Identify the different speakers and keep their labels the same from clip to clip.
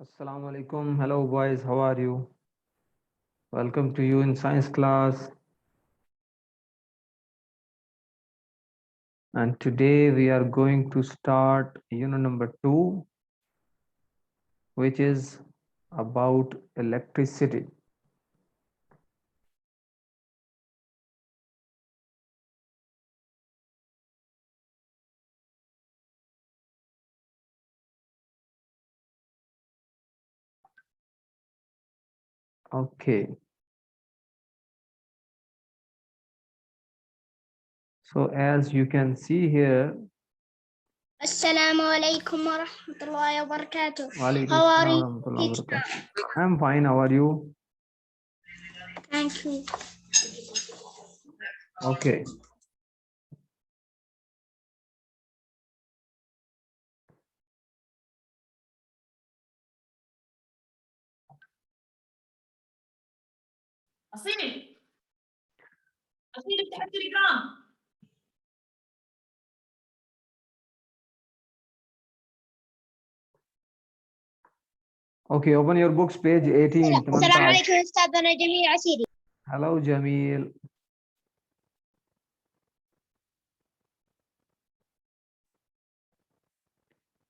Speaker 1: Assalamu alaikum. Hello, boys. How are you? Welcome to you in science class. And today we are going to start unit number 2, which is about electricity. Okay. So as you can see here,
Speaker 2: Assalamu alaikum wa rahmatullahi wa barakatuh.
Speaker 1: Walaikum
Speaker 2: How are
Speaker 1: assalam
Speaker 2: you?
Speaker 1: wa rahmatullahi wa barakatuh. I'm fine. How are you?
Speaker 2: Thank you.
Speaker 1: Okay.
Speaker 3: أصيل افتح التليجرام.
Speaker 1: Okay, open your books, page 18.
Speaker 2: السلام
Speaker 1: 18.
Speaker 2: عليكم أستاذنا جميل عسيري.
Speaker 1: Hello, Jamil.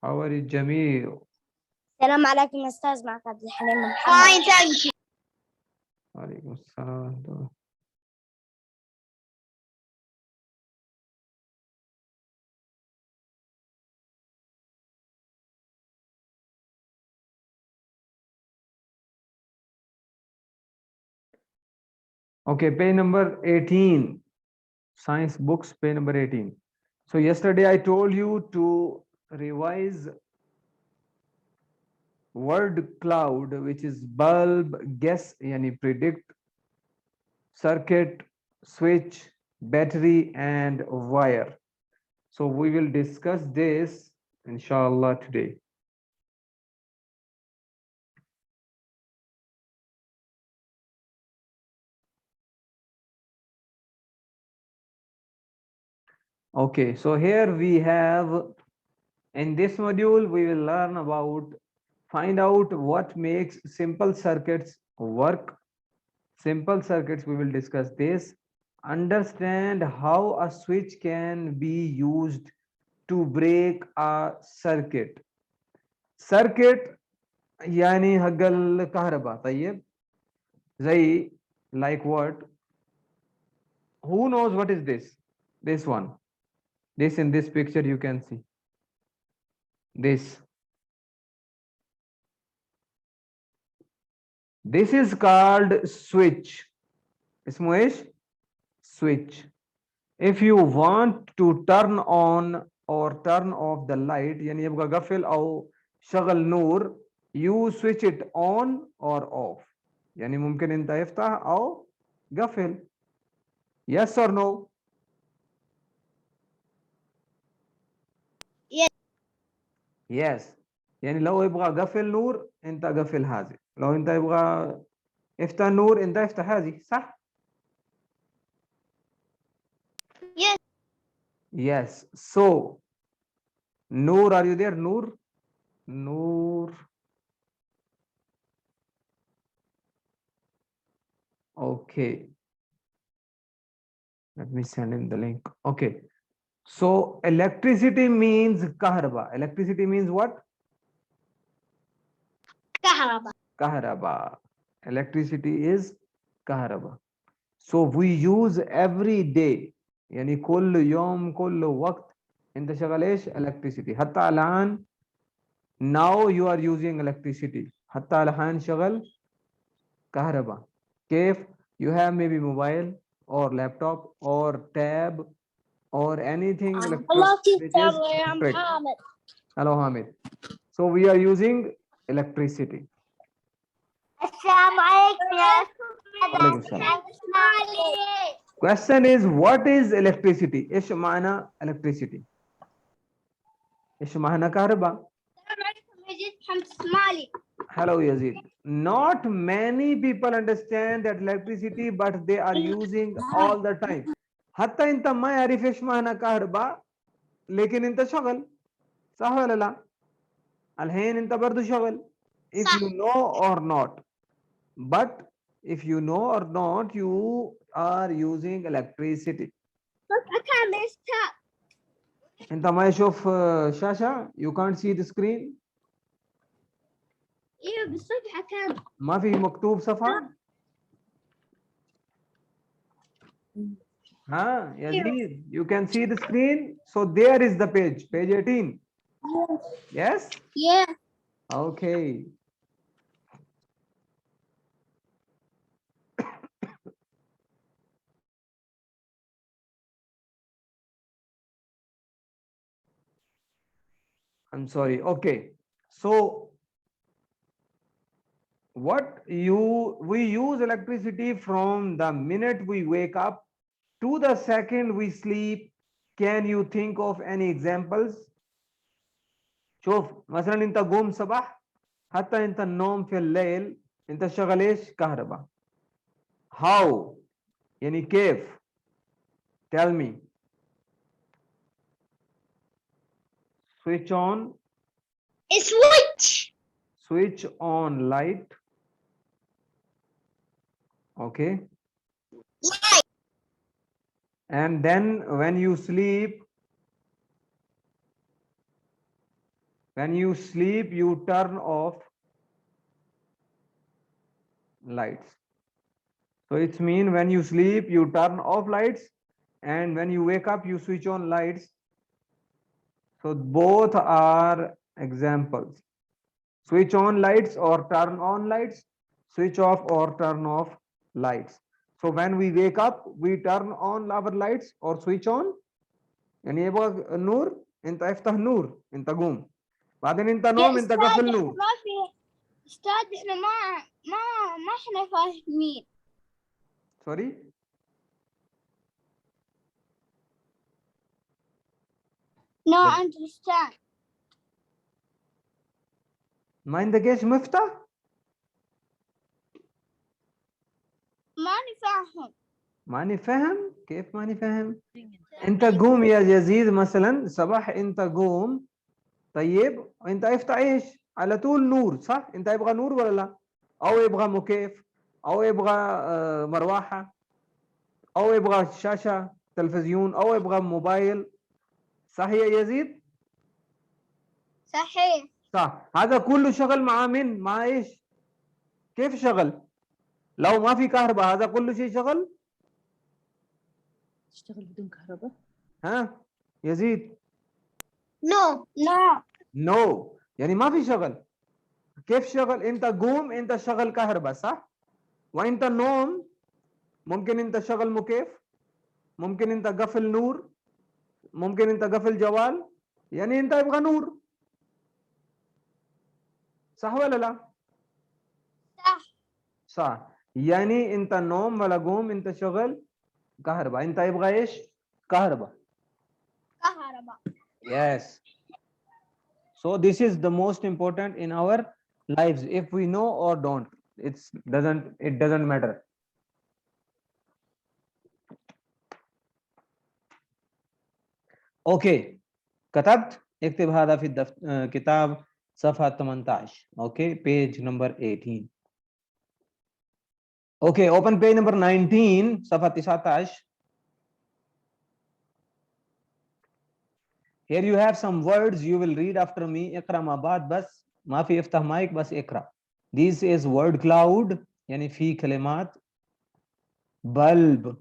Speaker 1: How are you, Jamil?
Speaker 2: السلام عليكم أستاذ معك عبد الحليم محمد. Fine, thank you.
Speaker 1: Walaikum assalam. Okay, page number 18. Science books, page number 18. So yesterday I told you to revise word cloud, which is bulb, guess, yani predict, circuit, switch, battery, and wire. So we will discuss this inshallah today. Okay, so here we have, in this module, we will learn about, find out what makes simple circuits work. Simple circuits, we will discuss this. Understand how a switch can be used to break a circuit. Circuit يعني حق الكهرباء. طيب زي like what? Who knows what is this? This one. This in this picture you can see. This. This is called switch. اسمه ايش؟ Switch. If you want to turn on or turn off the light, يعني يبغى قفل أو شغل نور, you switch it on or off. يعني ممكن أنت يفتح أو قفل. Yes or no?
Speaker 2: Yes.
Speaker 1: Yes. يعني لو يبغى قفل نور أنت قفل هذه. لو أنت يبغى افتح نور أنت افتح هذه. صح؟
Speaker 2: Yes.
Speaker 1: Yes. So, Noor, are you there? Noor? Noor. Okay. Let me send him the link. Okay. So electricity means kahraba. Electricity means what?
Speaker 2: كهرباء.
Speaker 1: Kahraba. Electricity is kahraba. So we use every day. يعني كل يوم كل وقت انت شغال ايش؟ electricity. حتى الآن now you are using electricity. حتى الآن شغل كهرباء. كيف؟ You have maybe mobile or laptop or tab or anything electric which is electric. Hello Hamid. So we are using electricity.
Speaker 2: السلام عليكم يا
Speaker 1: Walaikum salam. Question is, what is electricity? ايش معنى electricity? ايش معنى كهرباء? Hello Yazid. Not many people understand that electricity, but they are using all the time. حتى انت ما يعرف ايش معنى كهرباء لكن انت شغل. صح ولا لا؟ الحين انت برضو شغل. if
Speaker 2: صح.
Speaker 1: you know or not. But if you know or not, you are using electricity.
Speaker 2: صفحة كاملة أستاذ.
Speaker 1: انت ما يشوف شاشة؟ You can't see the screen.
Speaker 2: إيه بالصفحة كاملة.
Speaker 1: ما في مكتوب صفحة؟ ها يزيد, you can see the screen. So there is the page 18. Yes.
Speaker 2: Yeah.
Speaker 1: Okay. I'm sorry. Okay. So we use electricity from the minute we wake up to the second we sleep. Can you think of any examples? شوف مثلا انت قوم صباح حتى انت النوم في الليل انت شغل ايش؟ كهرباء. How? يعني كيف؟ Tell me. Switch on.
Speaker 2: Switch.
Speaker 1: Switch on light. Okay.
Speaker 2: Light.
Speaker 1: And then when you sleep, you turn off lights. So it's mean when you sleep, you turn off lights, and when you wake up, you switch on lights. So both are examples. Switch on lights or turn on lights, switch off or turn off lights. So when we wake up, we turn on our lights or switch on. يعني يبغى النور انت افتح نور انت قوم, بعدين انت
Speaker 2: يا
Speaker 1: نوم انت
Speaker 2: أستاذ
Speaker 1: قفل
Speaker 2: إحنا
Speaker 1: نور.
Speaker 2: ما في أستاذ إحنا ما إحنا فاهمين.
Speaker 1: Sorry.
Speaker 2: No understand.
Speaker 1: ما عندك ايش مفتاح؟
Speaker 2: ماني فاهم.
Speaker 1: ماني فاهم؟ كيف ماني فاهم؟ انت قوم يا يزيد مثلا صباح انت قوم, طيب انت افتح ايش؟ على طول نور, صح؟ انت يبغى نور ولا لا؟ او يبغى مكيف, او يبغى مروحة, او يبغى شاشة تلفزيون, او يبغى موبايل, صح يا يزيد؟
Speaker 2: صحيح.
Speaker 1: صح. هذا كله شغل مع من؟ مع ايش؟ كيف شغل؟ لو ما في كهرباء هذا كله شيء شغل؟
Speaker 3: تشتغل بدون كهرباء؟
Speaker 1: ها يزيد؟
Speaker 2: No. No.
Speaker 1: نو يعني ما في شغل. كيف شغل؟ انت قوم انت شغل كهرباء, صح؟ وانت نوم ممكن انت شغل مكيف, ممكن انت قفل نور, ممكن انت قفل جوال, يعني انت يبغى نور, صح ولا لا؟
Speaker 2: صح.
Speaker 1: صح. يعني انت نوم ولا قوم انت شغل كهرباء, انت يبغى ايش؟ كهرباء.
Speaker 2: كهرباء.
Speaker 1: Yes. So this is the most important in our lives. If we know or don't, it doesn't matter. Okay. كتبت, اكتب هذا في كتاب صفحة 18. Okay, page number 18. Okay, open page number 19 صفحة 19. Here you have some words you will read after me. اقرأ مع بعض بس, ما في افتح مايك بس اقرأ. This is word cloud, يعني في كلمات. bulb,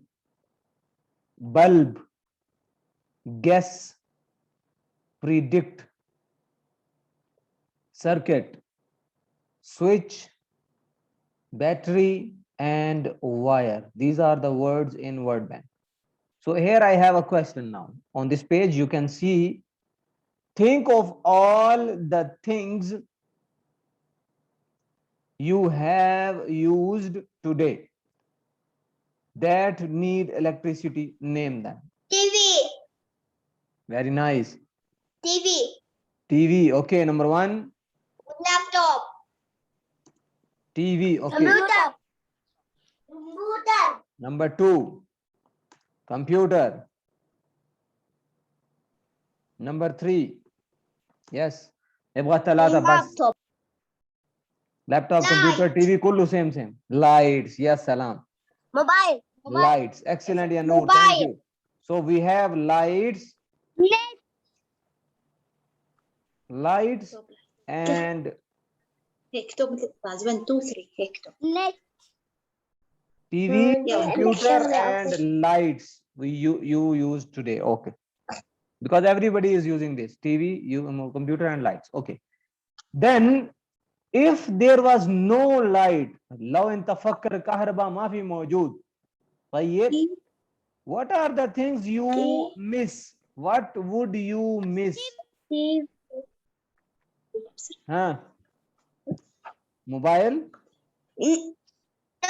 Speaker 1: bulb, guess, predict, circuit, switch, battery, and wire. These are the words in word bank. So here I have a question now. On this page you can see, think of all the things you have used today that need electricity. Name them.
Speaker 2: TV.
Speaker 1: Very nice.
Speaker 2: TV.
Speaker 1: TV. Okay, number 1.
Speaker 2: Laptop.
Speaker 1: TV. Okay.
Speaker 2: Computer. Computer.
Speaker 1: Number 2. Computer. Number 3. Yes. يبغى 3 بس.
Speaker 2: Laptop.
Speaker 1: Laptop, computer, TV, kullu same. Lights, yes, salam.
Speaker 2: Mobile.
Speaker 1: Lights, excellent, yeah, Noor, thank you. So we have lights, and
Speaker 3: اكتب مثل باز 1 2 3 اكتب
Speaker 2: Net.
Speaker 1: TV,
Speaker 3: Yeah,
Speaker 1: computer, and lights you use today. Okay, because everybody is using this TV, computer, and lights. Okay, then if there was no light, لو انت فكر كهرباء ما في موجود. طيب, what are the things you miss? What would you miss? Huh? Mobile?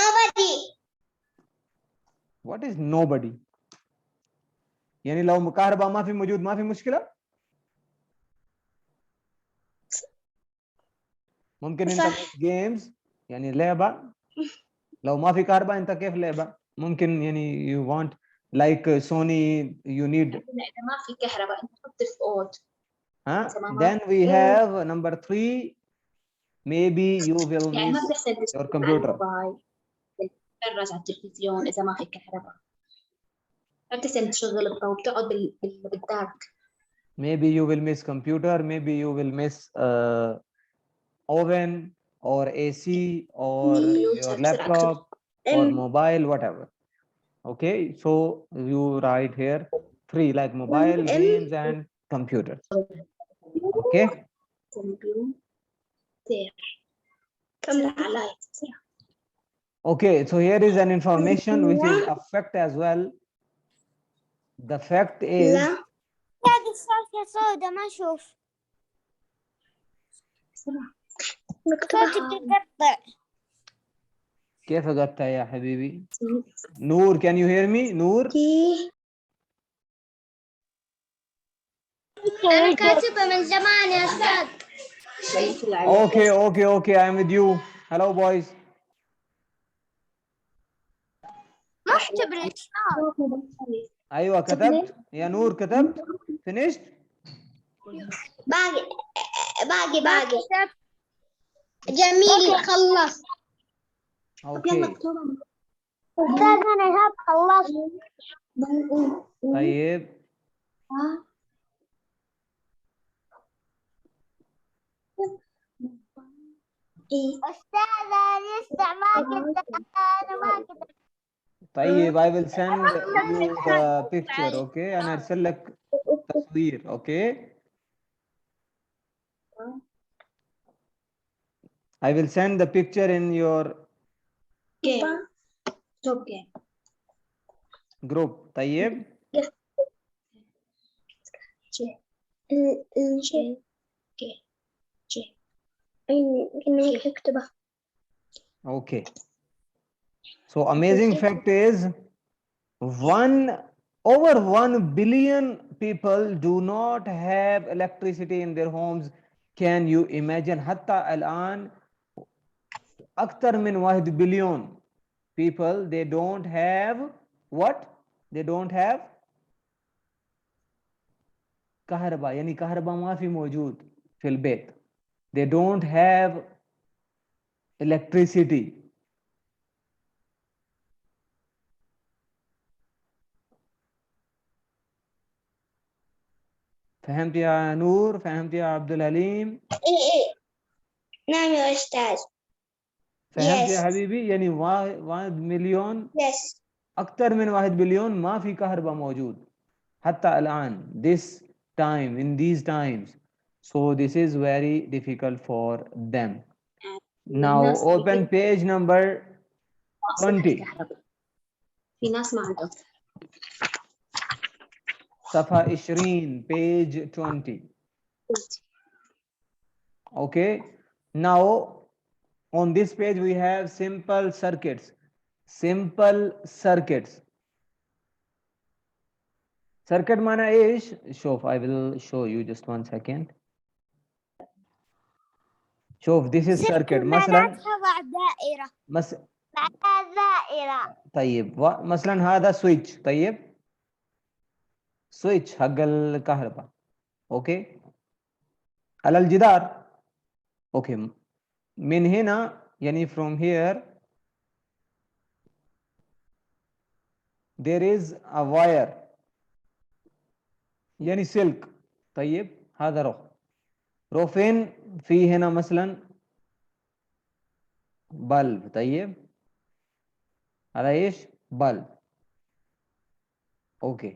Speaker 2: Nobody.
Speaker 1: What is nobody? यानी لو كهرباء ما في موجود ما في مشكلة؟ ممكن انت games يعني لعبة لو ما في كهرباء انت كيف لعبة؟ ممكن يعني you want like Sony you need.
Speaker 3: اذا ما في كهرباء انت تحط في اوت.
Speaker 1: Then we have number 3. Maybe you will
Speaker 3: يعني ما
Speaker 1: miss
Speaker 3: بتحسن
Speaker 1: your computer.
Speaker 3: تتفرج على التلفزيون اذا ما في كهرباء. ما بتحسن تشغل الضوء بتقعد بالدارك.
Speaker 1: Maybe you will miss computer, maybe you will miss oven or AC or your laptop or mobile, whatever. Okay, so you write here 3 like mobile, games, and computer. Okay. Okay, so here is an information which is a fact as well. The fact is
Speaker 2: هذه الشاشة سوداء ما أشوف. صوتك يقطع.
Speaker 1: كيف قطع يا حبيبي؟ نور, can you hear me? نور?
Speaker 2: أنا كاتبة من زمان يا أستاذ.
Speaker 1: Okay, I'm with you. Hello boys.
Speaker 2: ما اكتب الإشارة.
Speaker 1: أيوة كتبت يا نور, كتبت finished.
Speaker 2: باقي. جميل خلص.
Speaker 1: Okay.
Speaker 2: أستاذ أنا هاب خلصت.
Speaker 1: طيب.
Speaker 2: أستاذ أنا لسه ما كتبت. أنا ما كتبت.
Speaker 1: طيب, I will send you the picture. Okay, أنا أرسل لك تصوير. Okay. I will send the picture in your group. طيب. Okay. So amazing fact is over 1 billion people do not have electricity in their homes. Can you imagine? حتى الآن أكثر من 1 billion people they don't have what? They don't have كهرباء, يعني كهرباء ما في موجود في البيت. They don't have electricity. فهمت يا نور؟ فهمت يا عبد الحليم؟
Speaker 2: إيه. نعم يا أستاذ.
Speaker 1: فهمت يا حبيبي؟ يعني 1 مليون أكثر من 1 بليون ما في كهرباء موجود حتى الآن. This time, in these times. So this is very difficult for them. Now open page number 20.
Speaker 3: في ناس ما عندهم.
Speaker 1: صفحة 20, page 20. Okay. Now on this page we have simple circuits. Simple circuits. Circuit माना ايش؟ شوف, I will show you just 1 second. شوف, this is circuit. مثلا
Speaker 2: دائرة. دائرة.
Speaker 1: طيب, مثلا هذا switch. طيب, switch حق الكهرباء. اوكي. على الجدار. اوكي. min hina yani from here there is a wire يعني silk. طيب هذا رو فين في هنا مثلا bulb. طيب هذا ايش bulb. okay.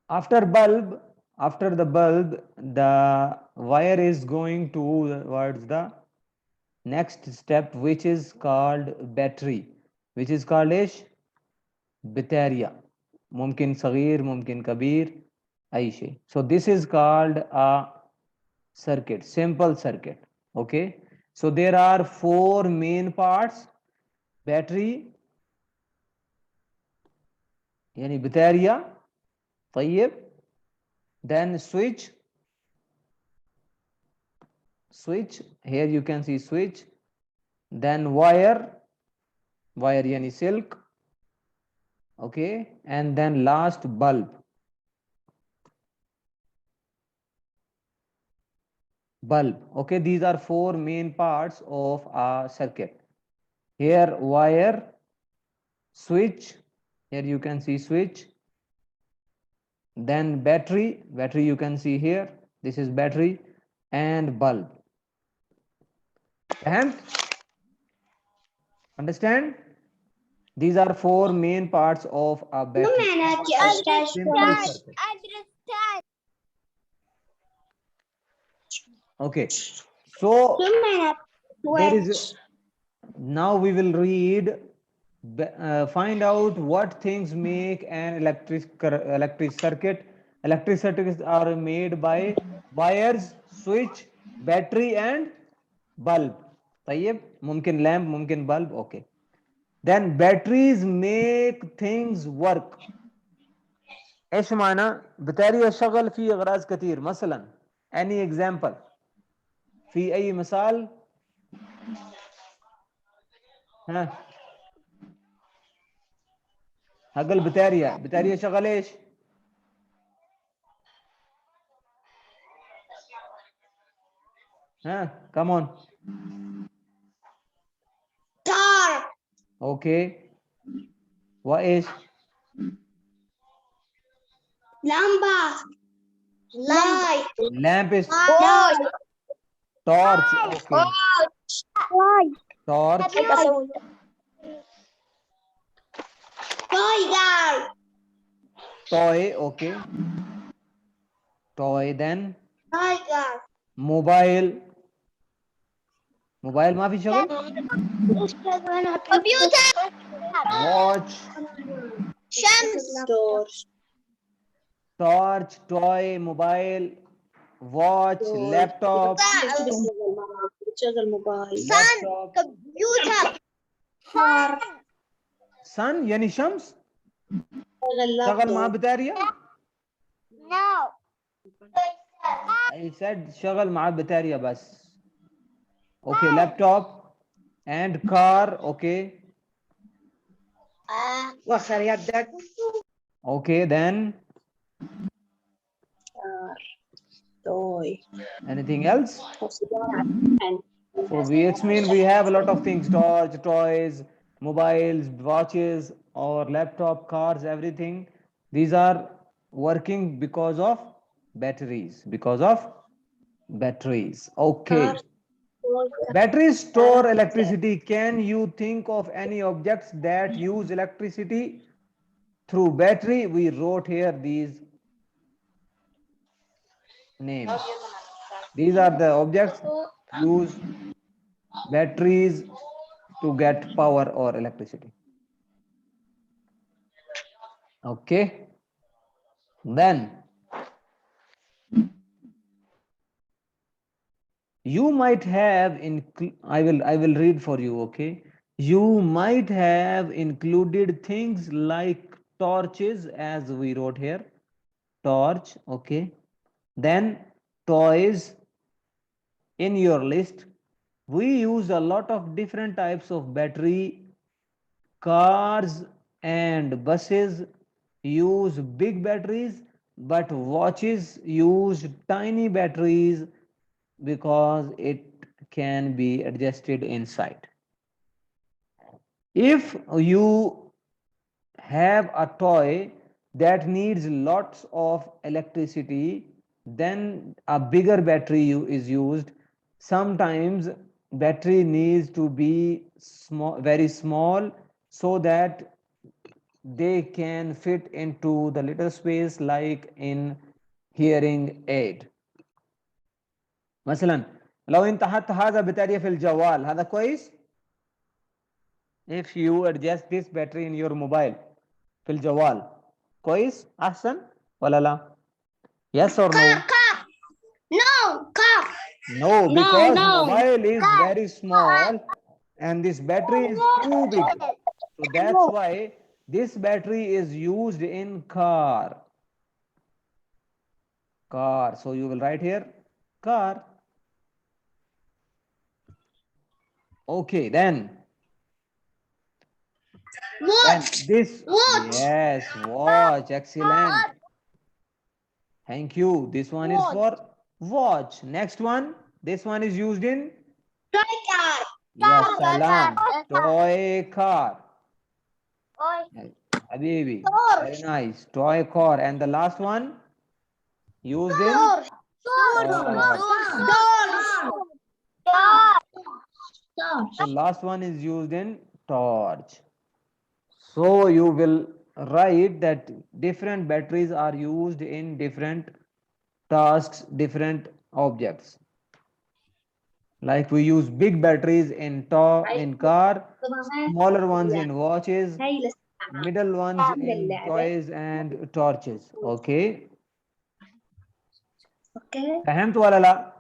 Speaker 1: after the bulb the wire is going towards the next step which is called battery, which is called ايش بطارية. ممكن صغير ممكن كبير أي شيء. so this is called a circuit, simple circuit. okay, so there are four main parts: battery يعني بطارية. طيب then switch here you can see switch, then wire yani silk. okay, and then last bulb. okay, these are four main parts of a circuit. Here wire, switch, here you can see switch, then battery you can see here, this is battery, and bulb. And understand, these are four main parts of a battery. Simple circuit. okay, so there is now we will read find out what things make an electric circuit. Electric circuits are made by wires, switch, battery and bulb. طيب ممكن lamp ممكن bulb. okay, then batteries make things work. ايش معنى بطارية شغل في اغراض كثير. مثلا any example, في اي مثال؟ ها حق البطارية شغل ايش؟ ها come on. اوكي وايش؟ lamp is torch. okay, torch. toy. okay, toy. then mobile ما في شغل. watch, torch, toy, mobile, watch, laptop, sun يعني شمس شغل مع بطارية. I said شغل مع بطارية بس. okay, laptop and car. okay, okay, then anything else? so it means we have a lot of things: torch, toys, mobiles, watches, or laptop, cars, everything. These are working because of batteries. okay. Batteries store electricity. Can you think of any objects that use electricity through battery? We wrote here these names. These are the objects use batteries to get power or electricity. okay, then you might have I will read for you. okay, you might have included things like torches, as we wrote here, torch. okay, then toys in your list. We use a lot of different types of battery. Cars and buses use big batteries, but watches use tiny batteries. because it can be adjusted inside. If you have a toy that needs lots of electricity, then a bigger battery is used. Sometimes battery needs to be small, very small, so that they can fit into the little space, like in hearing aid. مثلا لو انت حط هذا بطارية في الجوال، هذا كويس. if you adjust this battery in your mobile في الجوال كويس احسن ولا لا؟ yes or no?
Speaker 2: car. No, car.
Speaker 1: No, because
Speaker 2: no.
Speaker 1: mobile is very small and this battery is too big. So that's why this battery is used in car. Car. So you will write here car. Okay, then
Speaker 2: Watch.
Speaker 1: this,
Speaker 2: Watch.
Speaker 1: yes, watch, excellent. Thank you. This one is for watch. Next one, this one is used in
Speaker 2: Toy car.
Speaker 1: yes,
Speaker 2: Car.
Speaker 1: salam,
Speaker 2: Car.
Speaker 1: toy car.
Speaker 2: Toy.
Speaker 1: Habibi,
Speaker 2: Torch.
Speaker 1: very nice. Toy car. And the last one used in
Speaker 2: Torch.
Speaker 1: torch. So last one is used in torch. So you will write that different batteries are used in different tasks, different objects. Like we use big batteries in car, smaller ones in watches,
Speaker 3: هاي
Speaker 1: middle ones in toys and torches. Okay.
Speaker 3: اوكي
Speaker 1: فهمت ولا لا؟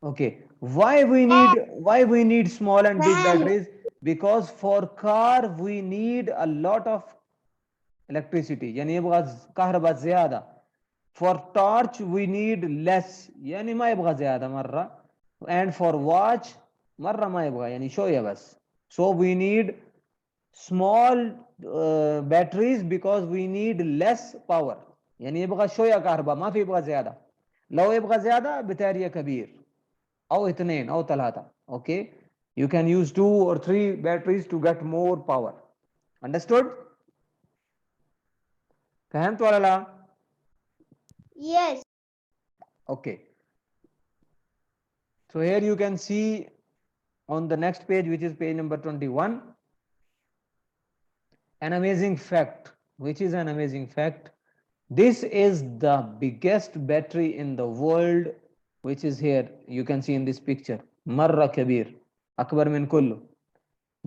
Speaker 1: Okay. Why we need small and big batteries? Because for car we need a lot of electricity. يعني يبغى كهرباء زيادة. For torch we need less. يعني ما يبغى زيادة مرة. And for watch مرة ما يبغى يعني شوية بس. So we need small batteries because we need less power. يعني يبغى شوية كهرباء ما في يبغى زيادة. لو يبغى زيادة بتارية كبير أو اثنين أو ثلاثة. Okay, you can use 2 or 3 batteries to get more power. Understood? فهمت ولا لا؟
Speaker 2: Yes.
Speaker 1: Okay. So here you can see on the next page, which is page number 21, an amazing fact. Which is an amazing fact? This is the biggest battery in the world, which is here. You can see in this picture. Marra Kabir, Akbar min kullu,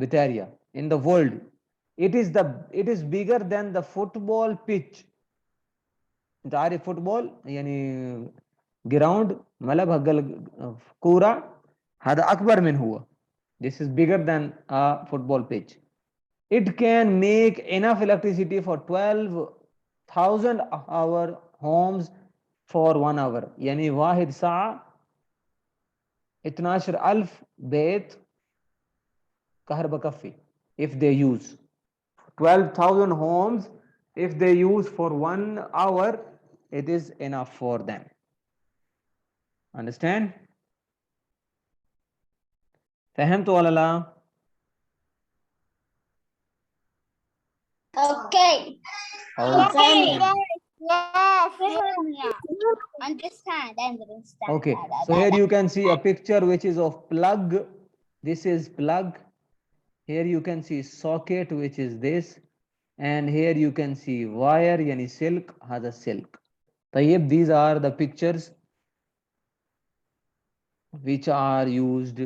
Speaker 1: Bitaria, in the world. It is bigger than the football pitch. انت عارف فوتبول يعني جراوند ملعب حق الكوره هذا اكبر من هو. This is bigger than a football pitch. It can make enough electricity for 12,000 our homes for 1 hour. يعني واحد ساعة 12,000 بيت كهرباء كفي if they use 12,000 homes. If they use for 1 hour, it is enough for them. Understand? فهمت ولا لا؟
Speaker 2: Okay.
Speaker 1: Okay.
Speaker 2: Yes. Understand.
Speaker 1: Okay. So here you can see a picture which is of plug. This is plug. Here you can see socket, which is this. And here you can see wire, yani silk, هذا silk. طيب, these are the pictures which are used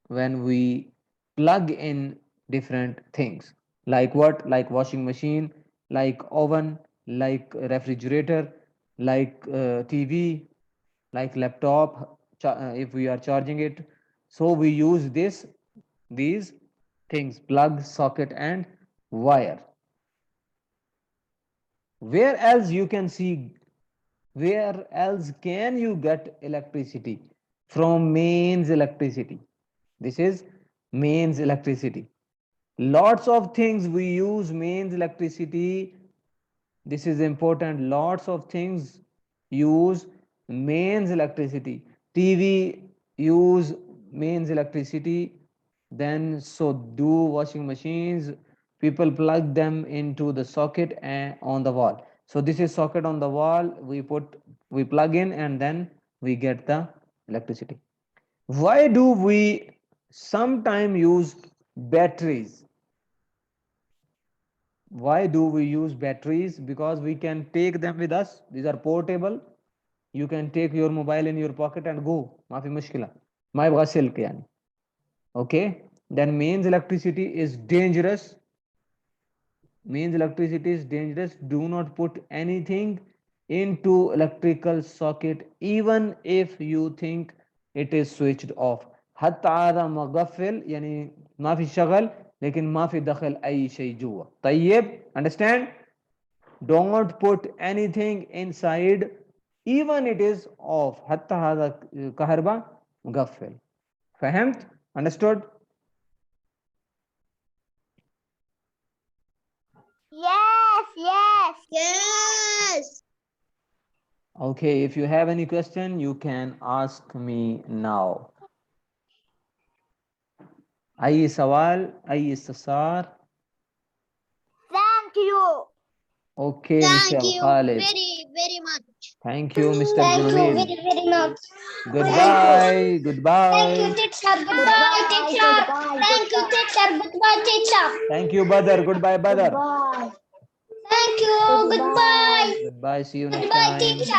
Speaker 1: when we plug in different things. Like what? Like washing machine, like oven, like refrigerator, like TV, like laptop, if we are charging it. So we use these things: plug, socket and wire. Where else you can see, where else can you get electricity? From mains electricity. This is mains electricity. Lots of things we use mains electricity. This is important. Lots of things use mains electricity. TV use mains electricity. Then so do washing machines. People plug them into the socket and on the wall. So this is socket on the wall. We plug in and then we get the electricity. Why do we sometimes use batteries? Why do we use batteries? Because we can take them with us. These are portable. You can take your mobile in your pocket and go. ما في مشكلة. ما يبغى سلك يعني. Okay. Then mains electricity is dangerous. Mains electricity is dangerous. Do not put anything into electrical socket even if you think it is switched off. حتى هذا مقفل يعني ما في شغل लेकिन ما في دخل أي شيء جوا. طيب understand? Don't put anything inside even it is off. حتى هذا كهرباء مقفل. فهمت? Understood?
Speaker 2: Yes, yes. Yes.
Speaker 1: Okay, if you have any question, you can ask me now. أي سؤال؟ أي استفسار؟
Speaker 2: Thank you.
Speaker 1: Okay,
Speaker 2: Thank
Speaker 1: Mr.
Speaker 2: you
Speaker 1: Khalid.
Speaker 2: very much.
Speaker 1: Thank you, Mr.
Speaker 2: Thank you
Speaker 1: Jamil.
Speaker 2: very much.
Speaker 1: Goodbye.
Speaker 2: Thank
Speaker 1: Goodbye.
Speaker 2: you, teacher. Goodbye, teacher. Thank you, teacher. Goodbye, teacher.
Speaker 1: Thank you, Badr. Goodbye, Badr.
Speaker 2: Thank you. Goodbye.
Speaker 1: Goodbye. See you next
Speaker 2: Goodbye,
Speaker 1: time.
Speaker 2: teacher.